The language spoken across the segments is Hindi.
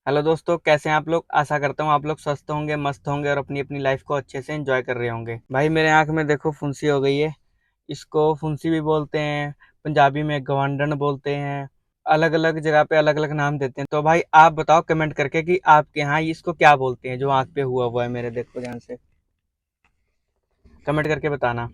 हेलो दोस्तों, कैसे हैं आप लोग। आशा करता हूँ आप लोग स्वस्थ होंगे, मस्त होंगे और अपनी अपनी लाइफ को अच्छे से एंजॉय कर रहे होंगे। भाई मेरे आंख में देखो फुंसी हो गई है। इसको फुंसी भी बोलते हैं, पंजाबी में गवांडन बोलते हैं। अलग अलग जगह पे अलग अलग नाम देते हैं। तो भाई आप बताओ कमेंट करके कि आपके यहाँ इसको क्या बोलते हैं, जो आंख पे हुआ हुआ है मेरे। देखो ध्यान से कमेंट करके बताना।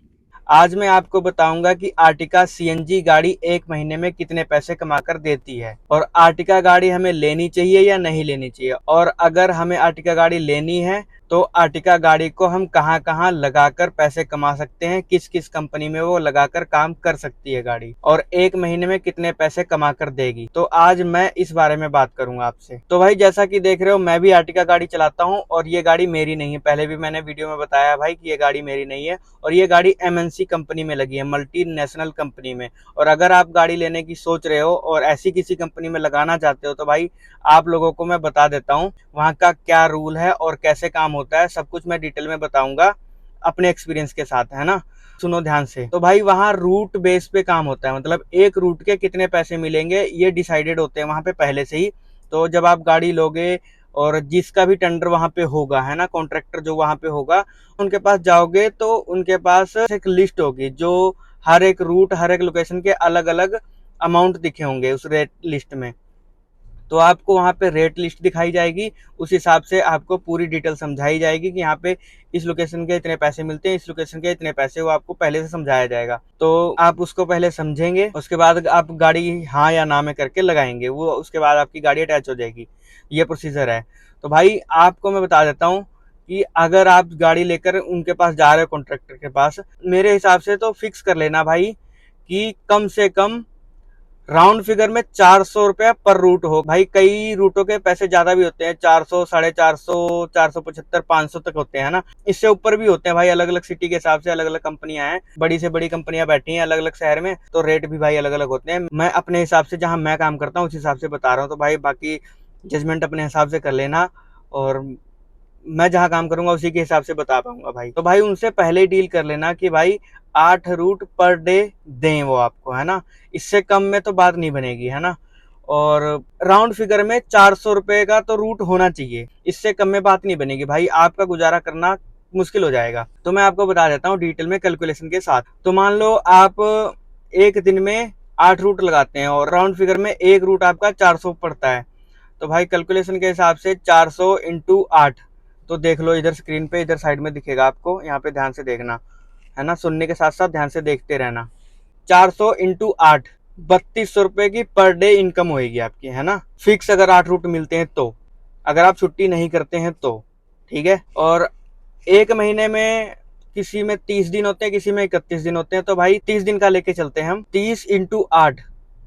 आज मैं आपको बताऊंगा कि आर्टिका सीएनजी गाड़ी एक महीने में कितने पैसे कमा कर देती है, और आर्टिका गाड़ी हमें लेनी चाहिए या नहीं लेनी चाहिए, और अगर हमें आर्टिका गाड़ी लेनी है तो आर्टिका गाड़ी को हम कहां कहां लगाकर पैसे कमा सकते हैं, किस किस कंपनी में वो लगाकर काम कर सकती है गाड़ी, और एक महीने में कितने पैसे कमा कर देगी। तो आज मैं इस बारे में बात करूंगा आपसे। तो भाई जैसा कि देख रहे हो, मैं भी आर्टिका गाड़ी चलाता हूं और ये गाड़ी मेरी नहीं है। पहले भी मैंने वीडियो में बताया भाई कि ये गाड़ी मेरी नहीं है, और ये गाड़ी एमएनसी कंपनी में लगी है, मल्टीनेशनल कंपनी में। और अगर आप गाड़ी लेने की सोच रहे हो और ऐसी किसी कंपनी में लगाना चाहते हो, तो भाई आप लोगों को मैं बता देता हूँ वहाँ का क्या रूल है और कैसे काम होता है। सब कुछ मैं डिटेल में बताऊंगा अपने एक्सपीरियंस के साथ, है ना। सुनो ध्यान से। तो भाई वहाँ रूट बेस पे काम होता है, मतलब एक रूट के कितने पैसे मिलेंगे ये डिसाइडेड होते हैं वहाँ पे पहले से ही। तो जब आप गाड़ी लोगे और जिसका भी टेंडर वहाँ पे होगा, है ना, कॉन्ट्रैक्टर जो वहाँ पे होगा, उनके पास जाओगे तो उनके पास एक लिस्ट होगी, जो हर एक रूट हर एक लोकेशन के अलग अलग अमाउंट दिखे होंगे उस रेट लिस्ट में। तो आपको वहाँ पे रेट लिस्ट दिखाई जाएगी, उस हिसाब से आपको पूरी डिटेल समझाई जाएगी कि यहाँ पे इस लोकेशन के इतने पैसे मिलते हैं, इस लोकेशन के इतने पैसे, वो आपको पहले से समझाया जाएगा। तो आप उसको पहले समझेंगे, उसके बाद आप गाड़ी हाँ या ना में करके लगाएंगे, वो उसके बाद आपकी गाड़ी अटैच हो जाएगी। ये प्रोसीजर है। तो भाई आपको मैं बता देता हूँ कि अगर आप गाड़ी लेकर उनके पास जा रहे हो, कॉन्ट्रैक्टर के पास, मेरे हिसाब से तो फिक्स कर लेना भाई कि कम से कम राउंड फिगर में 400 रुपया पर रूट हो। भाई कई रूटों के पैसे ज्यादा भी होते हैं, 400, 450, 475, 500 तक होते हैं ना। इससे ऊपर भी होते हैं भाई, अलग अलग सिटी के हिसाब से अलग अलग कंपनियां हैं, बड़ी से बड़ी कंपनियां बैठी हैं अलग अलग शहर में, तो रेट भी भाई अलग अलग होते हैं। मैं अपने हिसाब से जहां मैं काम करता हूँ उस हिसाब से बता रहा हूँ। तो भाई बाकी जजमेंट अपने हिसाब से कर लेना, और मैं जहाँ काम करूंगा उसी के हिसाब से बता पाऊंगा भाई। तो भाई उनसे पहले ही डील कर लेना कि भाई 8 रूट पर डे दें वो आपको, है ना। इससे कम में तो बात नहीं बनेगी, है ना। और राउंड फिगर में 400 रुपए का तो रूट होना चाहिए, इससे कम में बात नहीं बनेगी भाई, आपका गुजारा करना मुश्किल हो जाएगा। तो मैं आपको बता देता हूँ डिटेल में कैलकुलेशन के साथ। तो मान लो आप एक दिन में 8 रूट लगाते हैं और राउंड फिगर में एक रूट आपका 400 पड़ता है। तो भाई कैलकुलेशन के हिसाब से 400 × 8, तो देख लो इधर स्क्रीन पे, इधर साइड में दिखेगा आपको, यहाँ पे ध्यान से देखना, है ना। सुनने के साथ साथ ध्यान से देखते रहना। 400 × 8, 3200 रुपए की पर डे इनकम होगी आपकी, है ना। फिक्स अगर 8 रूट मिलते हैं तो, अगर आप छुट्टी नहीं करते हैं तो, ठीक है। और एक महीने में किसी में 30 दिन होते हैं, किसी में 31 दिन होते हैं। तो भाई 30 दिन का लेके चलते हैं हम। 30 × 8,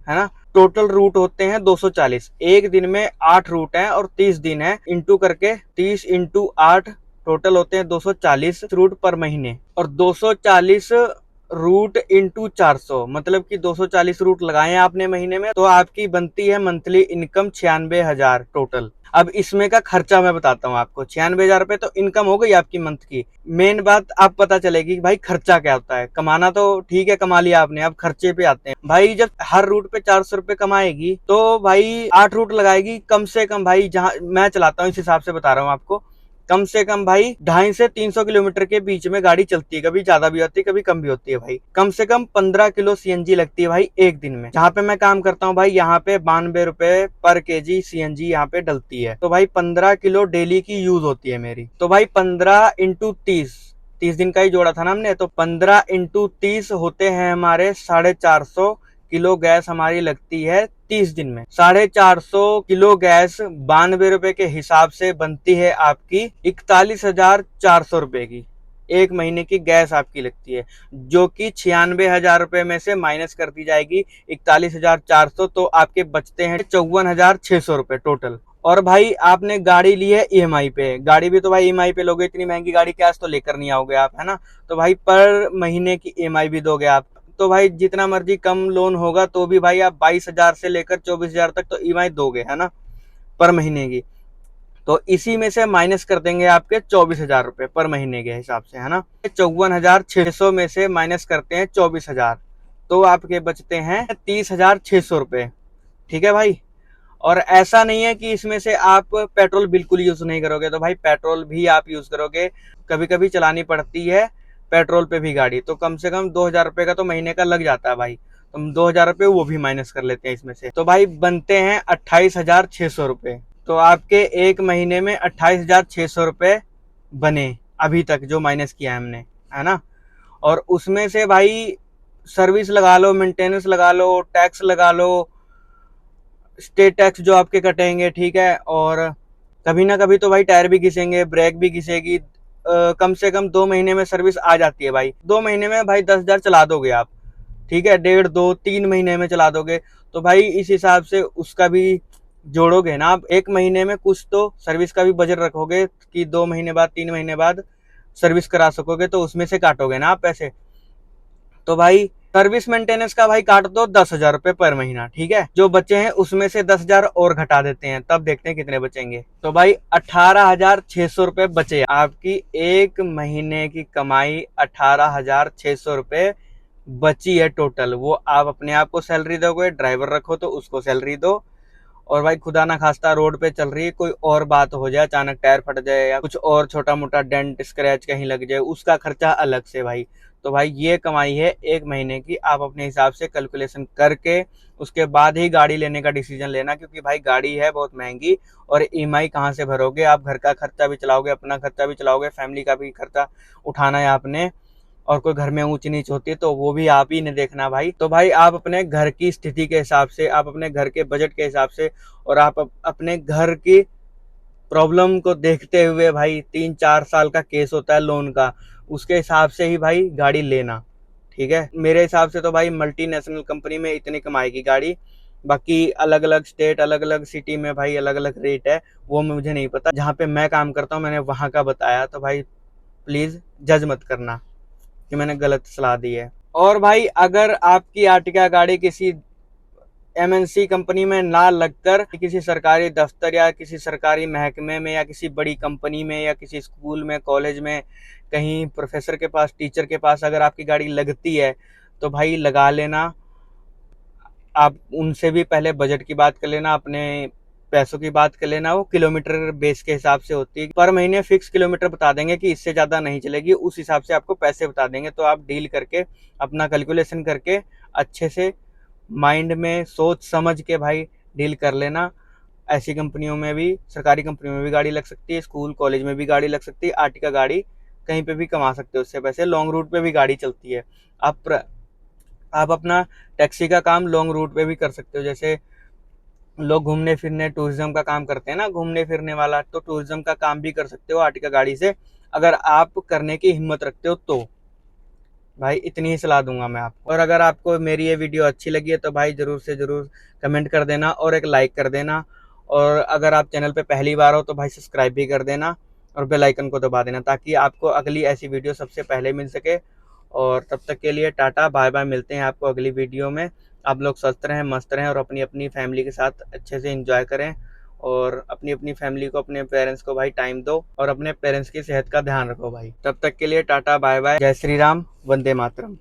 है ना। टोटल रूट होते हैं 240। एक दिन में 8 रूट हैं और 30 दिन है, इंटू करके 30 × 8 टोटल होते हैं 240 रूट पर महीने। और 240 रूट इंटू 400, मतलब कि 240 रूट लगाए आपने महीने में, तो आपकी बनती है मंथली इनकम 96,000 टोटल। अब इसमें का खर्चा मैं बताता हूँ आपको। 96,000 रुपए तो इनकम हो गई आपकी मंथ की। मेन बात आप पता चलेगी कि भाई खर्चा क्या होता है। कमाना तो ठीक है, कमा लिया आपने, अब खर्चे पे आते हैं भाई। जब हर रूट पे 400 रुपए कमाएगी तो भाई 8 रूट लगाएगी, कम से कम भाई, जहां मैं चलाता हूँ इस हिसाब से बता रहा हूँ आपको, कम से कम भाई 250 से 300 किलोमीटर के बीच में गाड़ी चलती है। कभी ज्यादा भी होती है, कभी कम भी होती है भाई। कम से कम 15 किलो सीएनजी लगती है भाई एक दिन में। जहाँ पे मैं काम करता हूँ भाई, यहाँ पे 92 रुपए पर केजी सीएनजी यहाँ पे डलती है। तो भाई 15 किलो डेली की यूज होती है मेरी। तो भाई 15 × 30, 30 दिन का ही जोड़ा था ना हमने, तो 15 × 30 होते हैं हमारे 450 किलो गैस हमारी लगती है 30 दिन में। 450 किलो गैस 92 रुपए के हिसाब से बनती है आपकी 41,400 रुपए की। एक महीने की गैस आपकी लगती है, जो कि 96,000 रुपए में से माइनस कर दी जाएगी 41,400, तो आपके बचते हैं 54,600 रुपए टोटल। और भाई आपने गाड़ी ली है ईएमआई पे, गाड़ी भी तो भाई ईएमआई पे लोगे, इतनी महंगी गाड़ी कैश तो लेकर नहीं आओगे आप, है ना। तो भाई पर महीने की ईएमआई भी दोगे आप। तो भाई जितना मर्जी कम लोन होगा तो भी भाई आप 22,000 से लेकर 24,000 तक तो ईएमआई दोगे, है ना, पर महीने की। तो इसी में से माइनस कर देंगे आपके 24,000 रुपए पर महीने के हिसाब से, है ना। 54,600 में से माइनस करते हैं 24,000, तो आपके बचते हैं 30,600 रुपए, ठीक है भाई। और ऐसा नहीं है कि इसमें से आप पेट्रोल बिल्कुल यूज नहीं करोगे, तो भाई पेट्रोल भी आप यूज करोगे, कभी कभी चलानी पड़ती है पेट्रोल पे भी गाड़ी, तो कम से कम 2,000 रुपये का तो महीने का लग जाता है भाई। तो हम 2,000 रुपये वो भी माइनस कर लेते हैं इसमें से, तो भाई बनते हैं 28,600 रुपये। तो आपके एक महीने में 28,600 रुपये बने अभी तक, जो माइनस किया है हमने, है ना। और उसमें से भाई सर्विस लगा लो, मेंटेनेंस लगा लो, टैक्स लगा लो, स्टेट टैक्स जो आपके कटेंगे, ठीक है, और कभी ना कभी तो भाई टायर भी घिसेंगे, ब्रेक भी घिसेगी। कम से कम 2 महीने में सर्विस आ जाती है भाई, 2 महीने में भाई 10,000 चला दोगे आप, ठीक है, 1.5, 2, 3 महीने में चला दोगे। तो भाई इस हिसाब से उसका भी जोड़ोगे ना आप, एक महीने में कुछ तो सर्विस का भी बजट रखोगे कि 2 महीने बाद 3 महीने बाद सर्विस करा सकोगे, तो उसमें से काटोगे ना आप पैसे। तो भाई सर्विस मेंटेनेंस का भाई काट दो 10,000 रुपये पर महीना, ठीक है, जो बचे हैं उसमें से 10,000 और घटा देते हैं, तब देखते हैं कितने बचेंगे। तो भाई 18,600 रुपये बचे, आपकी एक महीने की कमाई 18,600 रुपये बची है टोटल। वो आप अपने आप को सैलरी दोगे, ड्राइवर रखो तो उसको सैलरी दो, और भाई खुदा ना खास्ता रोड पे चल रही है, कोई और बात हो जाए, अचानक टायर फट जाए या कुछ और छोटा मोटा डेंट स्क्रैच कहीं लग जाए, उसका खर्चा अलग से भाई। तो भाई ये कमाई है एक महीने की, आप अपने हिसाब से कैलकुलेशन करके उसके बाद ही गाड़ी लेने का डिसीजन लेना, क्योंकि भाई गाड़ी है बहुत महंगी, और ईएमआई कहाँ से भरोगे आप, घर का खर्चा भी चलाओगे, अपना खर्चा भी चलाओगे, फैमिली का भी खर्चा उठाना है आपने, और कोई घर में ऊंच नीच होती है तो वो भी आप ही ने देखना भाई। तो भाई आप अपने घर की स्थिति के हिसाब से, आप अपने घर के बजट के हिसाब से, और आप अपने घर की प्रॉब्लम को देखते हुए, भाई 3-4 साल का केस होता है लोन का, उसके हिसाब से ही भाई गाड़ी लेना, ठीक है। मेरे हिसाब से तो भाई मल्टीनेशनल कंपनी में इतनी कमाएगी गाड़ी, बाकी अलग अलग स्टेट, अलग अलग सिटी में भाई अलग अलग रेट है, वो मुझे नहीं पता। जहाँ पे मैं काम करता हूँ मैंने वहाँ का बताया, तो भाई प्लीज जज मत करना कि मैंने गलत सलाह दी है। और भाई अगर आपकी आर्टिका गाड़ी किसी एमएनसी कंपनी में ना लगकर किसी सरकारी दफ्तर या किसी सरकारी महकमे में या किसी बड़ी कंपनी में या किसी स्कूल में, कॉलेज में, कहीं प्रोफेसर के पास, टीचर के पास अगर आपकी गाड़ी लगती है, तो भाई लगा लेना। आप उनसे भी पहले बजट की बात कर लेना, अपने पैसों की बात कर लेना, वो किलोमीटर बेस के हिसाब से होती है, पर महीने फिक्स किलोमीटर बता देंगे कि इससे ज़्यादा नहीं चलेगी, उस हिसाब से आपको पैसे बता देंगे। तो आप डील करके, अपना कैलकुलेशन करके, अच्छे से माइंड में सोच समझ के भाई डील कर लेना। ऐसी कंपनियों में भी, सरकारी कंपनियों में भी गाड़ी लग सकती है, स्कूल कॉलेज में भी गाड़ी लग सकती है, आर्टिका गाड़ी कहीं पे भी कमा सकते हो उससे पैसे, लॉन्ग रूट पे भी गाड़ी चलती है। आप आप अपना टैक्सी का काम लॉन्ग रूट पे भी कर सकते हो, जैसे लोग घूमने फिरने, टूरिज्म का काम करते हैं ना, घूमने फिरने वाला, तो टूरिज्म का काम भी कर सकते हो आर्टिका गाड़ी से, अगर आप करने की हिम्मत रखते हो तो। भाई इतनी ही सलाह दूंगा मैं आपको। और अगर आपको मेरी ये वीडियो अच्छी लगी है तो भाई ज़रूर से ज़रूर कमेंट कर देना और एक लाइक कर देना, और अगर आप चैनल पे पहली बार हो तो भाई सब्सक्राइब भी कर देना और बेल आइकन को दबा देना, ताकि आपको अगली ऐसी वीडियो सबसे पहले मिल सके। और तब तक के लिए टाटा बाय बाय, मिलते हैं आपको अगली वीडियो में। आप लोग स्वस्थ रहें, मस्त रहें, और अपनी अपनी फैमिली के साथ अच्छे से एंजॉय करें, और अपनी अपनी फैमिली को, अपने पेरेंट्स को भाई टाइम दो, और अपने पेरेंट्स की सेहत का ध्यान रखो भाई। तब तक के लिए टाटा बाय बाय, जय श्री राम, वंदे मातरम।